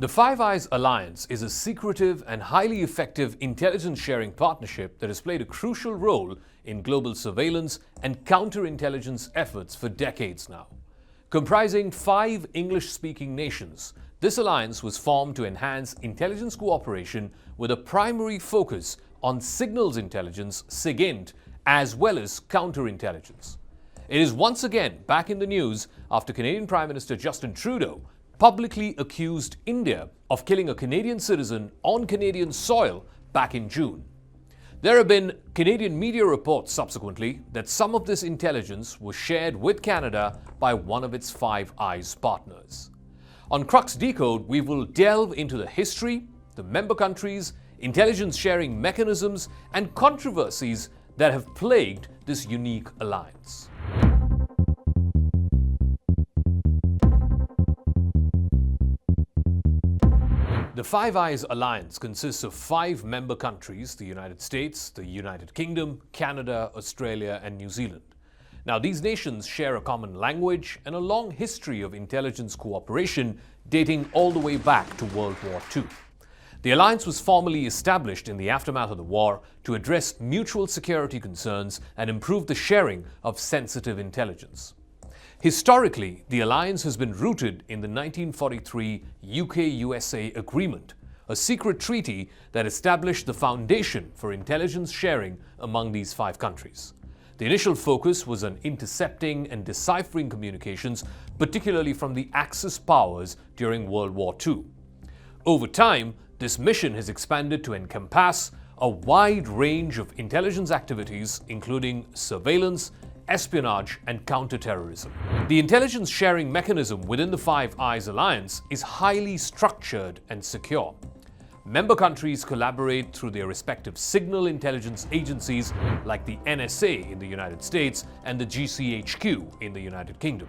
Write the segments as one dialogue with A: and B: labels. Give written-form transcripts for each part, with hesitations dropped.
A: The Five Eyes alliance is a secretive and highly effective intelligence-sharing partnership that has played a crucial role in global surveillance and counterintelligence efforts for decades now. Comprising 5 English-speaking nations, this alliance was formed to enhance intelligence cooperation with a primary focus on signals intelligence, SIGINT, as well as counterintelligence. It is once again back in the news after Canadian Prime Minister Justin Trudeau publicly accused India of killing a Canadian citizen on Canadian soil back in June. There have been Canadian media reports subsequently that some of this intelligence was shared with Canada by one of its Five Eyes partners. On Crux Decode, we will delve into the history, the member countries, intelligence sharing mechanisms, and controversies that have plagued this unique alliance. The Five Eyes alliance consists of 5 member countries: the United States, the United Kingdom, Canada, Australia, and New Zealand. Now, these nations share a common language and a long history of intelligence cooperation dating all the way back to World War II. The alliance was formally established in the aftermath of the war to address mutual security concerns and improve the sharing of sensitive intelligence. Historically, the alliance has been rooted in the 1943 UK-USA Agreement, a secret treaty that established the foundation for intelligence sharing among these 5 countries. The initial focus was on intercepting and deciphering communications, particularly from the Axis powers during World War II. Over time, this mission has expanded to encompass a wide range of intelligence activities, including surveillance, espionage, and counterterrorism. The intelligence sharing mechanism within the Five Eyes alliance is highly structured and secure. Member countries collaborate through their respective signal intelligence agencies like the NSA in the United States and the GCHQ in the United Kingdom.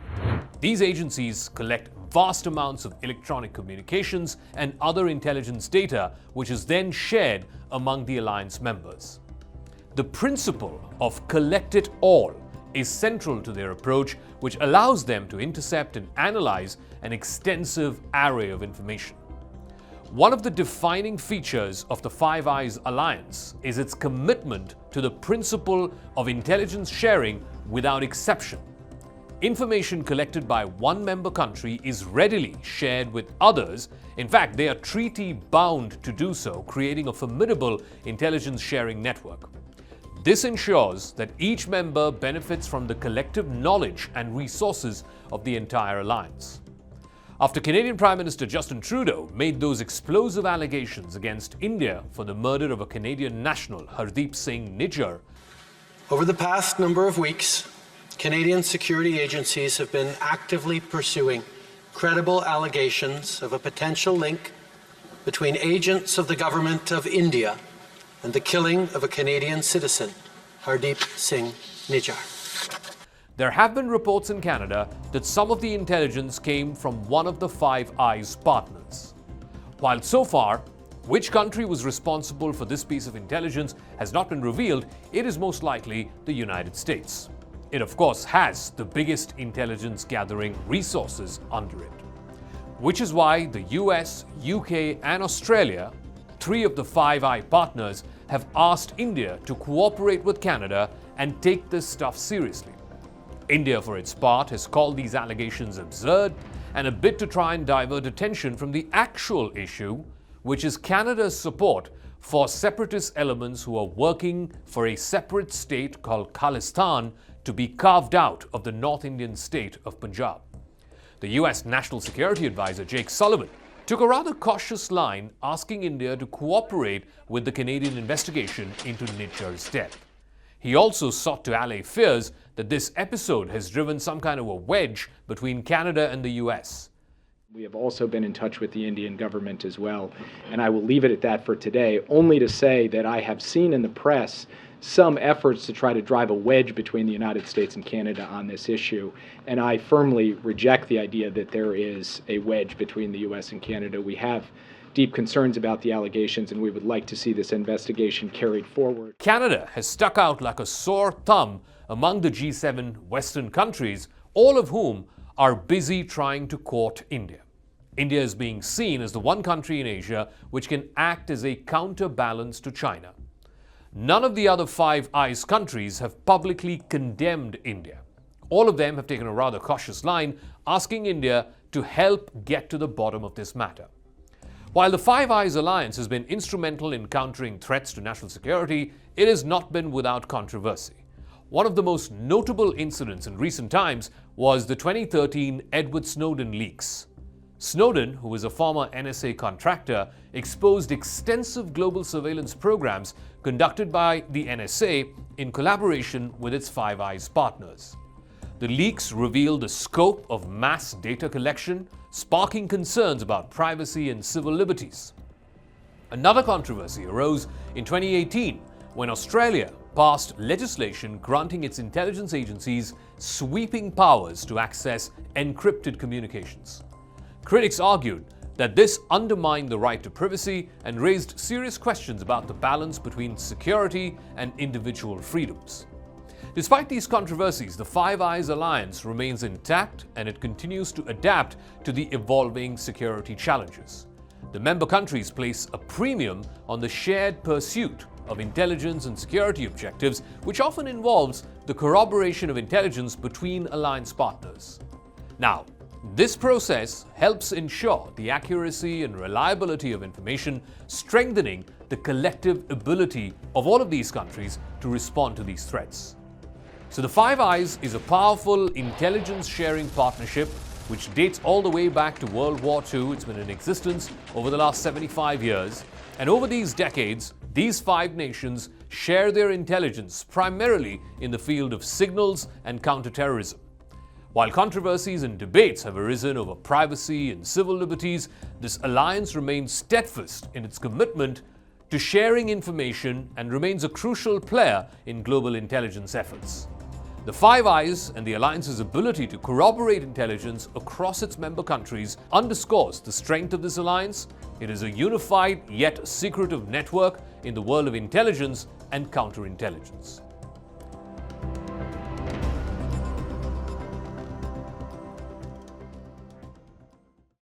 A: These agencies collect vast amounts of electronic communications and other intelligence data, which is then shared among the alliance members. The principle of collect it all is central to their approach, which allows them to intercept and analyze an extensive array of information. One of the defining features of the Five Eyes alliance is its commitment to the principle of intelligence sharing without exception. Information collected by one member country is readily shared with others. In fact, they are treaty bound to do so, creating a formidable intelligence sharing network. This ensures that each member benefits from the collective knowledge and resources of the entire alliance. After Canadian Prime Minister Justin Trudeau made those explosive allegations against India for the murder of a Canadian national, Hardeep Singh Nijjar,
B: over the past number of weeks, Canadian security agencies have been actively pursuing credible allegations of a potential link between agents of the government of India and the killing of a Canadian citizen, Hardeep Singh Nijjar.
A: There have been reports in Canada that some of the intelligence came from one of the Five Eyes partners. While so far, which country was responsible for this piece of intelligence has not been revealed, it is most likely the United States. It, of course, has the biggest intelligence gathering resources under it. Which is why the US, UK, and Australia, 3 of the Five Eye partners, have asked India to cooperate with Canada and take this stuff seriously. India, for its part, has called these allegations absurd and a bid to try and divert attention from the actual issue, which is Canada's support for separatist elements who are working for a separate state called Khalistan to be carved out of the North Indian state of Punjab. The US National Security Advisor Jake Sullivan took a rather cautious line, asking India to cooperate with the Canadian investigation into Nijjar's death. He also sought to allay fears that this episode has driven some kind of a wedge between Canada and the US.
C: We have also been in touch with the Indian government as well, and I will leave it at that for today, only to say that I have seen in the press some efforts to try to drive a wedge between the United States and Canada on this issue, and I firmly reject the idea that there is a wedge between the US and Canada. We have deep concerns about the allegations, and we would like to see this investigation carried forward.
A: Canada has stuck out like a sore thumb among the G7 Western countries, all of whom are busy trying to court India. India is being seen as the one country in Asia which can act as a counterbalance to China. None of the other Five Eyes countries have publicly condemned India. All of them have taken a rather cautious line, asking India to help get to the bottom of this matter. While the Five Eyes alliance has been instrumental in countering threats to national security, it has not been without controversy. One of the most notable incidents in recent times was the 2013 Edward Snowden leaks. Snowden, who was a former NSA contractor, exposed extensive global surveillance programs conducted by the NSA in collaboration with its Five Eyes partners. The leaks revealed the scope of mass data collection, sparking concerns about privacy and civil liberties. Another controversy arose in 2018 when Australia passed legislation granting its intelligence agencies sweeping powers to access encrypted communications. Critics argued that this undermined the right to privacy and raised serious questions about the balance between security and individual freedoms. Despite these controversies, the Five Eyes alliance remains intact and it continues to adapt to the evolving security challenges. The member countries place a premium on the shared pursuit of intelligence and security objectives, which often involves the corroboration of intelligence between alliance partners. Now, this process helps ensure the accuracy and reliability of information, strengthening the collective ability of all of these countries to respond to these threats. So the Five Eyes is a powerful intelligence sharing partnership which dates all the way back to World War II. It's been in existence over the last 75 years. And over these decades, these five nations share their intelligence primarily in the field of signals and counterterrorism. While controversies and debates have arisen over privacy and civil liberties, this alliance remains steadfast in its commitment to sharing information and remains a crucial player in global intelligence efforts. The Five Eyes and the alliance's ability to corroborate intelligence across its member countries underscores the strength of this alliance. It is a unified yet secretive network in the world of intelligence and counterintelligence.